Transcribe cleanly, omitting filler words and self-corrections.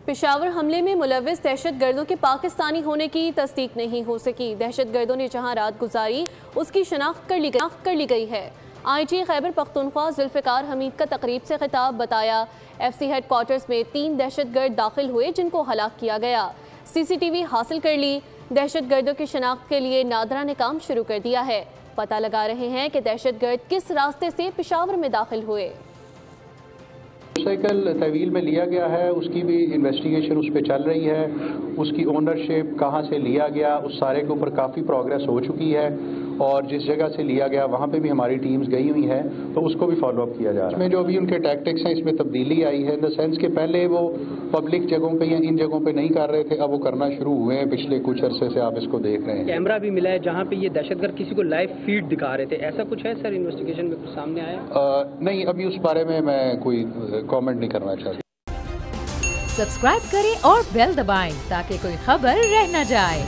پشاور حملے میں ملوث دہشت گردوں کے پاکستانی ہونے کی تصدیق نہیں ہو سکی۔ دہشت گردوں نے جہاں رات گزاری اس کی شناخت کر لی گئی ہے۔ آئی جی خیبر پختونخوا ذوالفقار حمید کا تقریب سے خطاب بتایا، ایف سی ہیڈ کوارٹرز میں 3 دہشت گرد داخل ہوئے جن کو ہلاک کیا گیا۔ سی سی ٹی وی حاصل کر لی۔ دہشت گردوں کی شناخت کے لیے نادرہ نے کام شروع کر دیا ہے۔ پتہ لگا رہے ہیں کہ دہشت گرد کس راستے سے پشاور میں داخل ہوئے۔ سائیکل طویل میں لیا گیا ہے، اس کی بھی انویسٹیگیشن اس پہ چل رہی ہے۔ اس کی اونرشپ کہاں سے لیا گیا، اس سارے کے اوپر کافی پروگریس ہو چکی ہے، اور جس جگہ سے لیا گیا وہاں پہ بھی ہماری ٹیمز گئی ہوئی ہیں، تو اس کو بھی فالو اپ کیا جا رہا ہے۔ اس میں جو ابھی ان کے ٹیکٹکس ہیں اس میں تبدیلی آئی ہے، ان دا سینس کہ پہلے وہ پبلک جگہوں پہ یا ان جگہوں پہ نہیں کر رہے تھے، اب وہ کرنا شروع ہوئے ہیں پچھلے کچھ عرصے سے، آپ اس کو دیکھ رہے ہیں۔ کیمرہ بھی ملا ہے جہاں پہ یہ دہشت گرد کسی کو لائیو فیڈ دکھا رہے تھے، ایسا کچھ ہے سر انویسٹیگیشن میں کچھ سامنے آیا؟ نہیں، ابھی اس بارے میں کوئی کامنٹ نہیں کرنا چاہتا۔ سبسکرائب کریں اور بیل دبائیں تاکہ کوئی خبر رہ نہ جائے۔